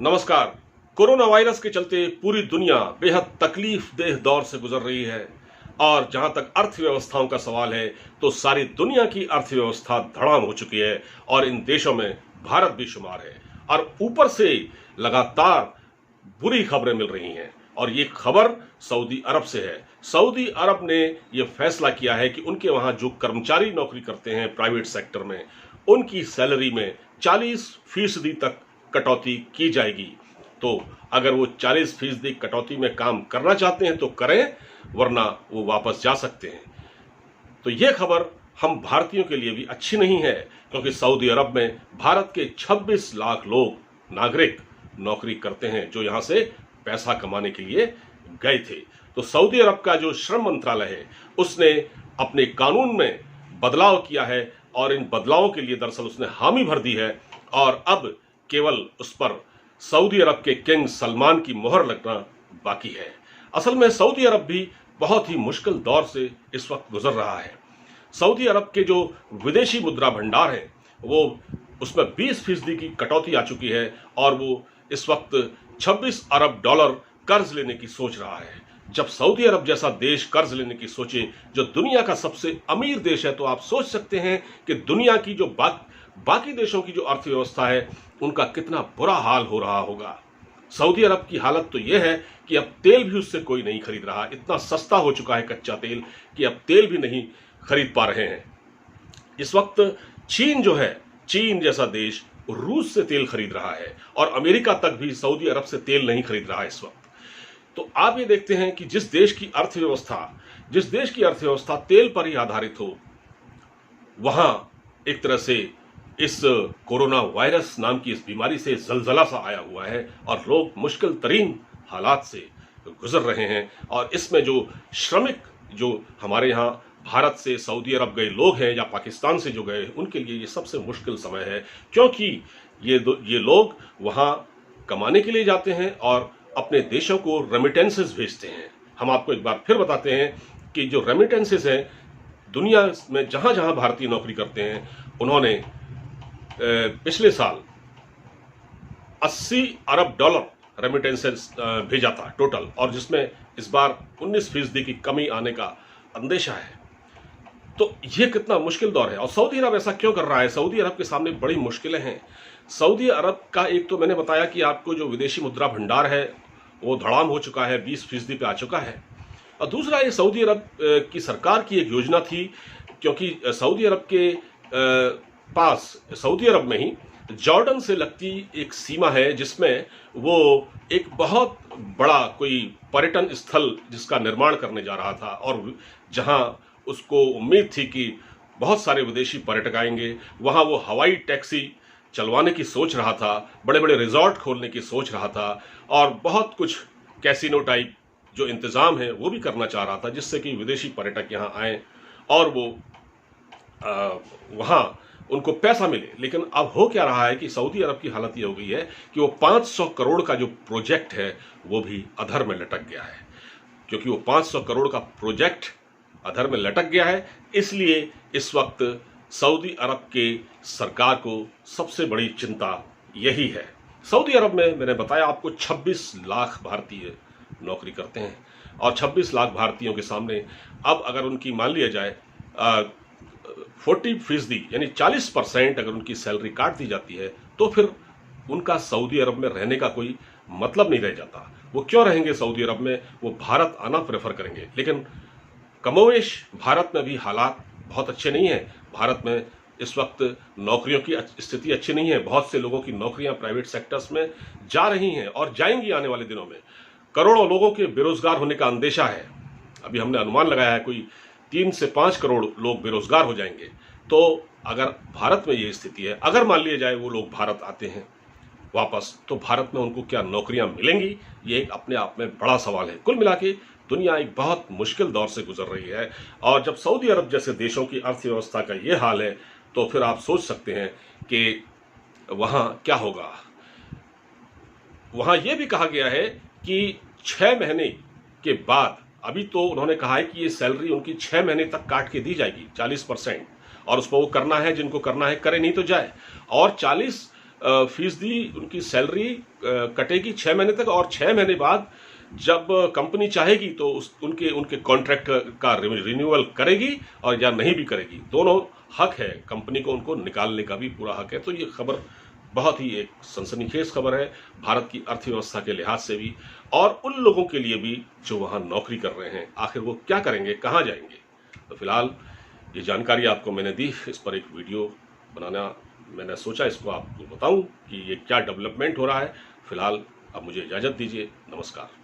नमस्कार। Corona virus के चलते पूरी दुनिया बेहद तकलीफ देह दौर से गुजर रही है और जहां तक अर्थव्यवस्थाओं का सवाल है तो सारी दुनिया की अर्थव्यवस्था धड़ाम हो चुकी है और इन देशों में भारत भी शुमार है। और ऊपर से लगातार बुरी खबरें मिल रही हैं और ये खबर सऊदी अरब से है। सऊदी अरब ने यह फैसला किया है कि उनके वहां जो कर्मचारी नौकरी करते हैं प्राइवेट सेक्टर में, उनकी सैलरी में 40% तक कटौती की जाएगी। तो अगर वो 40% कटौती में काम करना चाहते हैं तो करें, वरना वो वापस जा सकते हैं। तो ये खबर हम भारतीयों के लिए भी अच्छी नहीं है, क्योंकि सऊदी अरब में भारत के 26 लाख लोग नागरिक नौकरी करते हैं जो यहां से पैसा कमाने के लिए गए थे। तो सऊदी अरब का जो श्रम मंत्रालय है उसने अपने कानून में बदलाव किया है और इन बदलावों के लिए दरअसल उसने हामी भर दी है और अब केवल उस पर सऊदी अरब के किंग सलमान की मोहर लगना बाकी है। असल में सऊदी अरब भी बहुत ही मुश्किल दौर से इस वक्त गुजर रहा है। सऊदी अरब के जो विदेशी मुद्रा भंडार है वो उसमें 20% की कटौती आ चुकी है और वो इस वक्त 26 अरब डॉलर कर्ज लेने की सोच रहा है। जब सऊदी अरब जैसा देश कर्ज लेने की सोचे, जो दुनिया का सबसे अमीर देश है, तो आप सोच सकते हैं कि दुनिया की जो बाकी देशों की जो अर्थव्यवस्था है उनका कितना बुरा हाल हो रहा होगा। सऊदी अरब की हालत तो यह है कि अब तेल भी उससे कोई नहीं खरीद रहा। इतना सस्ता हो चुका है कच्चा तेल कि अब तेल भी नहीं खरीद पा रहे हैं। इस वक्त चीन जो है, चीन जैसा देश रूस से तेल खरीद रहा है और अमेरिका तक भी सऊदी अरब से तेल नहीं खरीद रहा है इस वक्त। तो आप ये देखते हैं कि जिस देश की अर्थव्यवस्था तेल पर ही आधारित हो, वहां एक तरह से इस कोरोना वायरस नाम की इस बीमारी से जलजला सा आया हुआ है और लोग मुश्किल तरीन हालात से गुजर रहे हैं। और इसमें जो श्रमिक जो हमारे यहाँ भारत से सऊदी अरब गए लोग हैं या पाकिस्तान से जो गए, उनके लिए ये सबसे मुश्किल समय है, क्योंकि ये लोग वहाँ कमाने के लिए जाते हैं और अपने देशों को रेमिटेंसेस भेजते हैं। हम आपको एक बार फिर बताते हैं कि जो रेमिटेंसेस हैं, दुनिया में जहाँ जहाँ भारतीय नौकरी करते हैं, उन्होंने पिछले साल 80 अरब डॉलर रेमिटेंसेस भेजा था टोटल, और जिसमें इस बार 19% की कमी आने का अंदेशा है। तो ये कितना मुश्किल दौर है। और सऊदी अरब ऐसा क्यों कर रहा है? सऊदी अरब के सामने बड़ी मुश्किलें हैं। सऊदी अरब का एक तो मैंने बताया कि आपको जो विदेशी मुद्रा भंडार है वो धड़ाम हो चुका है, 20% पे आ चुका है। और दूसरा, ये सऊदी अरब की सरकार की एक योजना थी, क्योंकि सऊदी अरब के पास, सऊदी अरब में ही जॉर्डन से लगती एक सीमा है जिसमें वो एक बहुत बड़ा कोई पर्यटन स्थल जिसका निर्माण करने जा रहा था और जहां उसको उम्मीद थी कि बहुत सारे विदेशी पर्यटक आएंगे। वहां वो हवाई टैक्सी चलवाने की सोच रहा था, बड़े बड़े रिजॉर्ट खोलने की सोच रहा था और बहुत कुछ कैसीनो टाइप जो इंतज़ाम है वो भी करना चाह रहा था, जिससे कि विदेशी पर्यटक यहाँ आए और वो वहाँ उनको पैसा मिले। लेकिन अब हो क्या रहा है कि सऊदी अरब की हालत ये हो गई है कि वो 500 करोड़ का जो प्रोजेक्ट है वो भी अधर में लटक गया है। क्योंकि वो 500 करोड़ का प्रोजेक्ट अधर में लटक गया है, इसलिए इस वक्त सऊदी अरब के सरकार को सबसे बड़ी चिंता यही है। सऊदी अरब में मैंने बताया आपको 26 लाख भारतीय नौकरी करते हैं और 26 लाख भारतीयों के सामने अब अगर उनकी मान लिया जाए 40% यानी 40% अगर उनकी सैलरी काट दी जाती है तो फिर उनका सऊदी अरब में रहने का कोई मतलब नहीं रह जाता। वो क्यों रहेंगे सऊदी अरब में? वो भारत आना प्रेफर करेंगे। लेकिन कमोवेश भारत में भी हालात बहुत अच्छे नहीं हैं। भारत में इस वक्त नौकरियों की स्थिति अच्छी नहीं है। बहुत से लोगों की नौकरियां प्राइवेट सेक्टर्स में जा रही हैं और जाएंगी आने वाले दिनों में। करोड़ों लोगों के बेरोजगार होने का अंदेशा है। अभी हमने अनुमान लगाया है कोई 3 से 5 करोड़ लोग बेरोजगार हो जाएंगे। तो अगर भारत में ये स्थिति है, अगर मान लिया जाए वो लोग भारत आते हैं वापस, तो भारत में उनको क्या नौकरियां मिलेंगी? ये एक अपने आप में बड़ा सवाल है। कुल मिला के दुनिया एक बहुत मुश्किल दौर से गुजर रही है और जब सऊदी अरब जैसे देशों की अर्थव्यवस्था का ये हाल है तो फिर आप सोच सकते हैं कि वहाँ क्या होगा। वहाँ ये भी कहा गया है कि 6 महीने के बाद, अभी तो उन्होंने कहा है कि ये सैलरी उनकी 6 महीने तक काट के दी जाएगी 40%, और उसको वो करना है, जिनको करना है करे, नहीं तो जाए। और 40 फीसदी उनकी सैलरी कटेगी 6 महीने तक, और 6 महीने बाद जब कंपनी चाहेगी तो उनके उनके कॉन्ट्रैक्ट का रिन्यूअल करेगी, और या नहीं भी करेगी, दोनों हक है कंपनी को, उनको निकालने का भी पूरा हक है। तो ये खबर बहुत ही एक सनसनीखेज खबर है भारत की अर्थव्यवस्था के लिहाज से भी, और उन लोगों के लिए भी जो वहां नौकरी कर रहे हैं, आखिर वो क्या करेंगे, कहां जाएंगे। तो फिलहाल ये जानकारी आपको मैंने दी, इस पर एक वीडियो बनाना मैंने सोचा, इसको आपको बताऊं कि ये क्या डेवलपमेंट हो रहा है। फिलहाल अब मुझे इजाजत दीजिए, नमस्कार।